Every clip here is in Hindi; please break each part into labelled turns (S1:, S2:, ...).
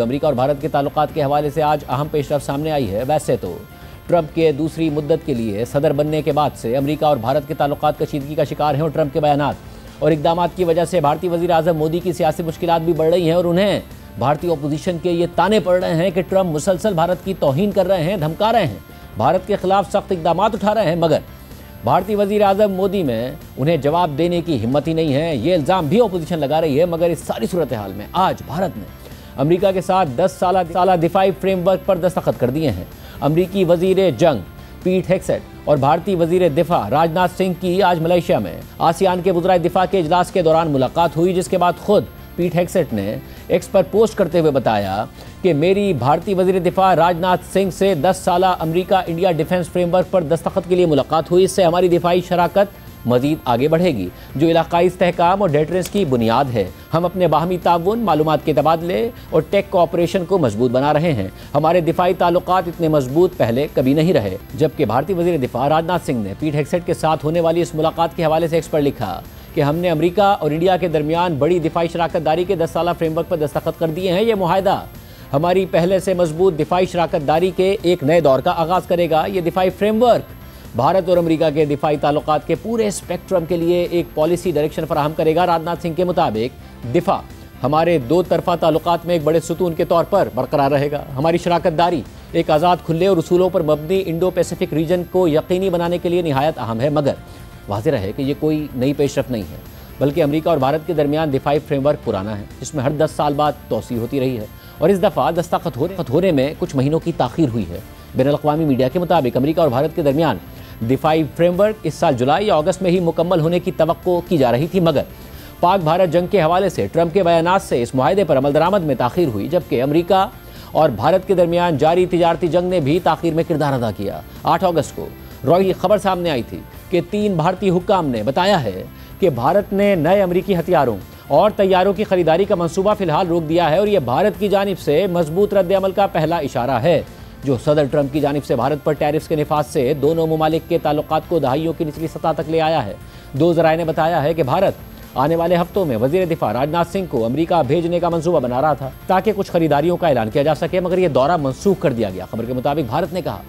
S1: अमेरिका और भारत के ताल्लुकात के हवाले से आज अहम पेशरफ सामने आई है। वैसे तो ट्रंप के दूसरी मुद्दत के लिए सदर बनने के बाद से अमेरिका और भारत के ताल्लुकात कशीदगी का शिकार हैं और ट्रंप के बयानात और इकदाम की वजह से भारतीय वज़ीर आज़म मोदी की सियासी मुश्किलात भी बढ़ रही हैं और उन्हें भारतीय अपोजिशन के ये ताने पड़ रहे हैं कि ट्रंप मुसलसल भारत की तौहीन कर रहे हैं, धमका रहे हैं, भारत के खिलाफ सख्त इकदाम उठा रहे हैं, मगर भारतीय वज़ीर आज़म मोदी में उन्हें जवाब देने की हिम्मत ही नहीं है। ये इल्ज़ाम भी अपोजिशन लगा रही है। मगर इस सारी सूरत हाल में आज भारत ने अमेरिका के साथ 10 साला दिफाई फ्रेमवर्क पर दस्तखत कर दिए हैं। अमेरिकी वज़ीर जंग पीट हेग्सेट और भारतीय वज़ीर दिफा राजनाथ सिंह की आज मलेशिया में आसियान के वज़राए दिफा के इजलास के दौरान मुलाकात हुई, जिसके बाद खुद पीट हेग्सेट ने एक्स पर पोस्ट करते हुए बताया कि मेरी भारतीय वज़ीर दिफा राजनाथ सिंह से 10 साला अमेरिका इंडिया डिफेंस फ्रेमवर्क पर दस्तखत के लिए मुलाकात हुई। इससे हमारी दिफाई शराकत मज़ीद आगे बढ़ेगी, जो इलाकाई इस्तेहकाम और डेटरेंस की बुनियाद है। हम अपने बाहमी ताउन, मालूमात के तबादले और टेक कोऑपरेशन को मजबूत बना रहे हैं। हमारे दिफाई ताल्लुकात इतने मजबूत पहले कभी नहीं रहे। जबकि भारतीय वज़ीर दिफा राजनाथ सिंह ने पीट हेग्सेट के साथ होने वाली इस मुलाकात के हवाले से एक्स पर लिखा कि हमने अमेरिका और इंडिया के दरमियान बड़ी दिफाई शराकत दारी के 10 साला फ्रेमवर्क पर दस्तखत कर दिए हैं। ये मुआहदा हमारी पहले से मजबूत दिफाई शराकत दारी के एक नए दौर का आगाज़ करेगा। ये दिफाई फ्रेमवर्क भारत और अमेरिका के दिफाई ताल्लुकात के पूरे स्पेक्ट्रम के लिए एक पॉलिसी डायरेक्शन फराहम करेगा। राजनाथ सिंह के मुताबिक दिफा हमारे दो तरफा ताल्लुकात में एक बड़े सुतून के तौर पर बरकरार रहेगा। हमारी शराकत दारी एक आज़ाद, खुले और उसूलों पर मबनी इंडो पैसिफिक रीजन को यकीनी बनाने के लिए निहायत अहम है। मगर वाज़ेह है कि ये कोई नई पेशरफ नहीं है, बल्कि अमेरिका और भारत के दरमियान दिफाई फ्रेमवर्क पुराना है, जिसमें हर 10 साल बाद तोसी होती रही है और इस दफ़ा दस्तखत होने में कुछ महीनों की ताख़ीर हुई है। बैनुल-अक़वामी मीडिया के मुताबिक अमेरिका और भारत के दरमियान दिफाई फ्रेमवर्क इस साल जुलाई या अगस्त में ही मुकम्मल होने की तवक्को की जा रही थी, मगर पाक भारत जंग के हवाले से ट्रंप के बयानात से इस मुआहदे पर अमल दरामद में ताख़ीर हुई। जबकि अमेरिका और भारत के दरमियान जारी तिजारती जंग ने भी ताख़ीर में किरदार अदा किया। 8 अगस्त को रॉय की खबर सामने आई थी कि 3 भारतीय हुक्काम ने बताया है कि भारत ने नए अमेरिकी हथियारों और तैयारों की खरीदारी का मंसूबा फिलहाल रोक दिया है और यह भारत की जानिब से मजबूत रद्द-ए-अमल का पहला इशारा है, जो सदर ट्रंप की जानिब से भारत पर टैरिफ्स के निफाज से दोनों ममालिक के ताल्लुकात को दहाइयों की निचली सतह तक ले आया है। 2 ज़राए ने बताया है कि भारत आने वाले हफ्तों में वज़ीर दिफा राजनाथ सिंह को अमेरिका भेजने का मंसूबा बना रहा था ताकि कुछ खरीदारियों का ऐलान किया जा सके, मगर यह दौरा मनसूख कर दिया गया। खबर के मुताबिक भारत ने कहा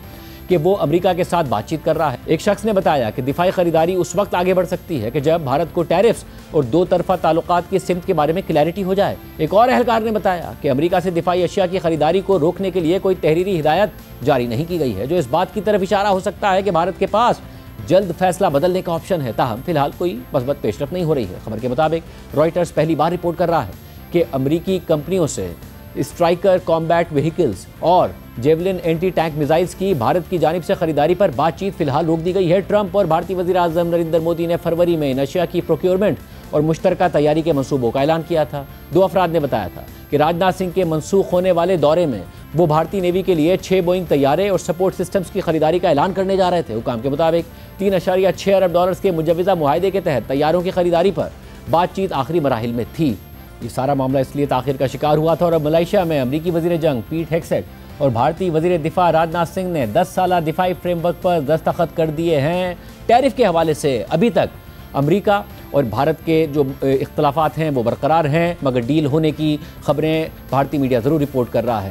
S1: कि वो अमेरिका के साथ बातचीत कर रहा है। एक शख्स ने बताया कि दिफाई खरीदारी उस वक्त आगे बढ़ सकती है कि जब भारत को टैरिफ्स और 2 तरफा ताल्लुकात की सिमत के बारे में क्लैरिटी हो जाए। एक और अहलकार ने बताया कि अमेरिका से दिफाई अशिया की खरीदारी को रोकने के लिए कोई तहरीरी हिदायत जारी नहीं की गई है, जो इस बात की तरफ इशारा हो सकता है कि भारत के पास जल्द फैसला बदलने का ऑप्शन है। ताहम फिलहाल कोई मस्बत पेशरफ नहीं हो रही है। खबर के मुताबिक रॉयटर्स पहली बार रिपोर्ट कर रहा है कि अमरीकी कंपनियों से स्ट्राइकर कॉम्बैट व्हीकल्स और जेवलिन एंटी टैंक मिसाइल्स की भारत की जानिब से खरीदारी पर बातचीत फिलहाल रोक दी गई है। ट्रंप और भारतीय वज़ीर आज़म नरेंद्र मोदी ने फरवरी में नशिया की प्रोक्योरमेंट और मुश्तरका तैयारी के मंसूबों का ऐलान किया था। 2 अफराद ने बताया था कि राजनाथ सिंह के मनसूख होने वाले दौरे में वो भारतीय नेवी के लिए 6 बोइंग तैयारे और सपोर्ट सिस्टम्स की खरीदारी का ऐलान करने जा रहे थे। हुकाम के मुताबिक $3.6 अरब के मुजव्वज़ा मुआहदे के तहत तैयारों की खरीदारी पर बातचीत आखिरी मराहिल में थी। ये सारा मामला इसलिए ताख़ीर का शिकार हुआ था और अब मलेशिया में अमरीकी वज़ीर जंग पीट हेग्सेट और भारतीय वज़ीर दिफा राजनाथ सिंह ने 10 साला दिफाई फ्रेमवर्क पर दस्तखत कर दिए हैं। टैरिफ के हवाले से अभी तक अमेरिका और भारत के जो इख्तलाफात हैं वो बरकरार हैं, मगर डील होने की खबरें भारतीय मीडिया ज़रूर रिपोर्ट कर रहा है।